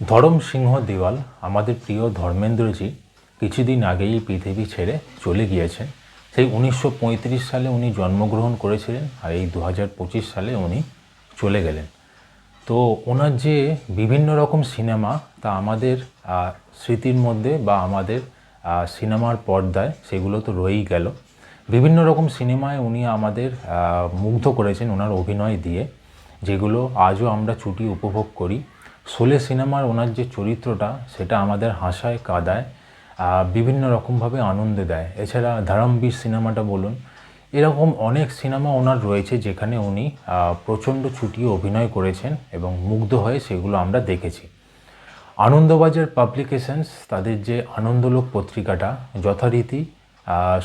ধরম সিংহ দেওয়াল আমাদের প্রিয় ধর্মেন্দ্রজি কিছুদিন আগেই পৃথিবী ছেড়ে চলে গিয়েছেন। সেই 1935 সালে উনি জন্মগ্রহণ করেছিলেন আর এই 2025 সালে উনি চলে গেলেন। তো ওনার যে বিভিন্ন রকম সিনেমা তা আমাদের স্মৃতির মধ্যে বা আমাদের সিনেমার পর্দায় সেগুলো তো রয়েই গেল। বিভিন্ন রকম সিনেমায় উনি আমাদের মুগ্ধ করেছেন ওনার অভিনয় দিয়ে, যেগুলো আজও আমরা চুটি উপভোগ করি। শোলে সিনেমার ওনার যে চরিত্রটা সেটা আমাদের হাসায় কাঁদায়, বিভিন্ন রকমভাবে আনন্দ দেয়। এছাড়া ধরমবীর সিনেমাটা বলুন, এরকম অনেক সিনেমা ওনার রয়েছে যেখানে উনি প্রচণ্ড চুটিয়ে অভিনয় করেছেন এবং মুগ্ধ হয়ে সেগুলো আমরা দেখেছি। আনন্দবাজার পাবলিকেশনস তাদের যে আনন্দলোক পত্রিকাটা যথারীতি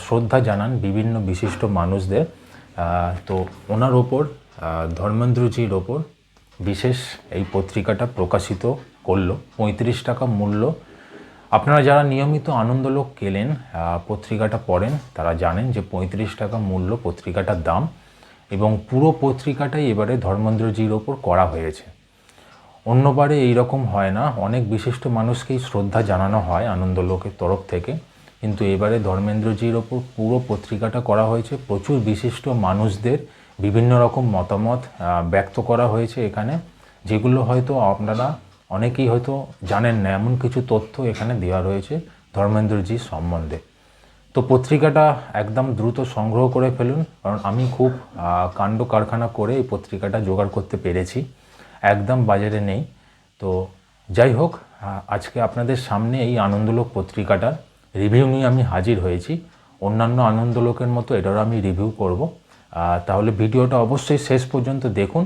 শ্রদ্ধা জানান বিভিন্ন বিশিষ্ট মানুষদের। তো ওনার ওপর ধর্মেন্দ্রজির ওপর বিশেষ এই পত্রিকাটা প্রকাশিত করলো। 35 টাকা মূল্য। আপনারা যারা নিয়মিত আনন্দলোক কেনেন, পত্রিকাটা পড়েন, তারা জানেন যে 35 টাকা মূল্য পত্রিকাটার দাম এবং পুরো পত্রিকাটাই এবারে ধর্মেন্দ্রজির ওপর করা হয়েছে। অন্যবারে এইরকম হয় না, অনেক বিশিষ্ট মানুষকেই শ্রদ্ধা জানানো হয় আনন্দলোকের তরফ থেকে, কিন্তু এবারে ধর্মেন্দ্রজির ওপর পুরো পত্রিকাটা করা হয়েছে। প্রচুর বিশিষ্ট মানুষদের বিভিন্ন রকম মতামত ব্যক্ত করা হয়েছে এখানে, যেগুলো হয়তো আপনারা অনেকেই হয়তো জানেন না, এমন কিছু তথ্য এখানে দেওয়া রয়েছে ধর্মেন্দ্রজির সম্বন্ধে। তো পত্রিকাটা একদম দ্রুত সংগ্রহ করে ফেলুন, কারণ আমি খুব কাণ্ড কারখানা করে এই পত্রিকাটা জোগাড় করতে পেরেছি, একদম বাজারে নেই। তো যাই হোক, আজকে আপনাদের সামনে এই আনন্দলোক পত্রিকাটার রিভিউ নিয়ে আমি হাজির হয়েছি। অন্যান্য আনন্দলোকের মতো এটারও আমি রিভিউ করব। তাহলে ভিডিওটা অবশ্যই শেষ পর্যন্ত দেখুন।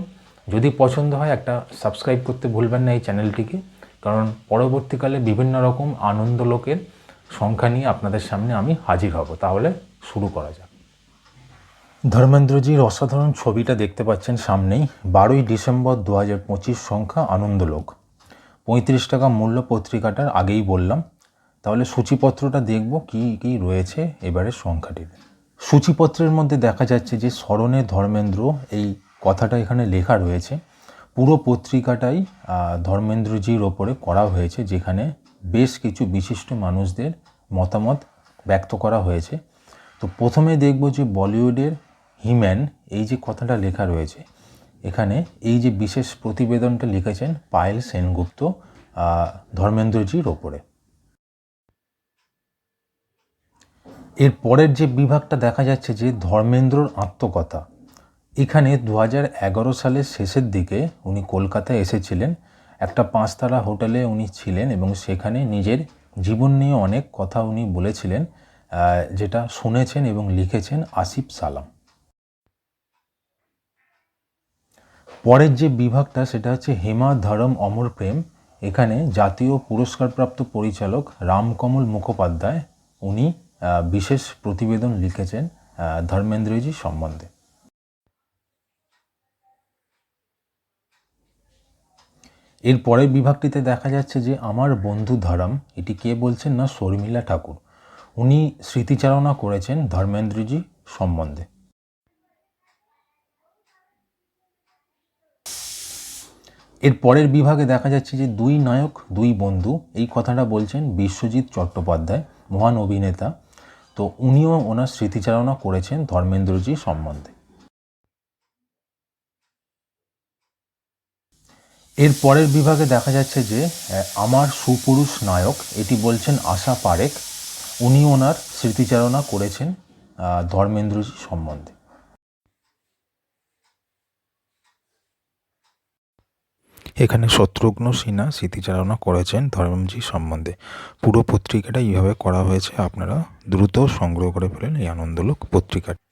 যদি পছন্দ হয় একটা সাবস্ক্রাইব করতে ভুলবেন না এই চ্যানেলটিকে, কারণ পরবর্তীকালে বিভিন্ন রকম আনন্দলোকের সংখ্যা নিয়ে আপনাদের সামনে আমি হাজির হব। তাহলে শুরু করা যাক। ধর্মেন্দ্রজির অসাধারণ ছবিটা দেখতে পাচ্ছেন সামনেই। 12ই ডিসেম্বর 2025 সংখ্যা আনন্দলোক। 35 টাকা মূল্য পত্রিকাটার, আগেই বললাম। তাহলে সূচিপত্রটা দেখব কি কি রয়েছে এবারের সংখ্যাটিতে। সূচিপত্রের মধ্যে দেখা যাচ্ছে যে স্মরণে ধর্মেন্দ্র এই কথাটা এখানে লেখা রয়েছে। পুরো পত্রিকাটাই ধর্মেন্দ্রজির ওপরে করা হয়েছে, যেখানে বেশ কিছু বিশিষ্ট মানুষদের মতামত ব্যক্ত করা হয়েছে। তো প্রথমে দেখব যে বলিউডের হিম্যান, এই যে কথাটা লেখা রয়েছে এখানে, এই যে বিশেষ প্রতিবেদনটা লিখেছেন পায়েল সেনগুপ্ত ধর্মেন্দ্রজির ওপরে। এর পরের যে বিভাগটা দেখা যাচ্ছে যে ধর্মেন্দ্রর আত্মকথা। এখানে 2011 সালের শেষের দিকে উনি কলকাতায় এসেছিলেন। একটা 5 তারা হোটেলে উনি ছিলেন এবং সেখানে নিজের জীবন নিয়ে অনেক কথা উনি বলেছিলেন, যেটা শুনেছেন এবং লিখেছেন আসিফ সালাম। পরের যে বিভাগটা সেটা হচ্ছে হেমা ধরম অমর প্রেম। এখানে জাতীয় পুরস্কারপ্রাপ্ত পরিচালক রামকমল মুখোপাধ্যায় উনি বিশেষ প্রতিবেদন লিখেছেন ধর্মেন্দ্রজি সম্বন্ধে। এর পরের বিভাগটিতে দেখা যাচ্ছে যে আমার বন্ধু ধরম। এটি কে বলছেন না, শর্মিলা ঠাকুর। উনি স্মৃতিচারণা করেছেন ধর্মেন্দ্রজি সম্বন্ধে। এর পরের বিভাগে দেখা যাচ্ছে যে দুই নায়ক দুই বন্ধু, এই কথাটা বলছেন বিশ্বজিৎ চট্টোপাধ্যায়, মহান অভিনেতা। তো উনিও ওনার স্মৃতিচারণা করেছেন ধর্মেন্দ্রজি সম্বন্ধে। এর পরের বিভাগে দেখা যাচ্ছে যে আমার সুপুরুষ নায়ক, এটি বলছেন আশা পারেখ। উনি ওনার স্মৃতিচারণা করেছেন ধর্মেন্দ্রজি সম্বন্ধে। এখানে শত্রুঘ্ন সিনহা স্মৃতিচারণা করেছেন ধর্মেন্দ্রজি সম্বন্ধে। পুরো পত্রিকাটা এইভাবে করা হয়েছে, আপনারা দ্রুত সংগ্রহ করে ফেলেন এই আনন্দলোক পত্রিকাটা।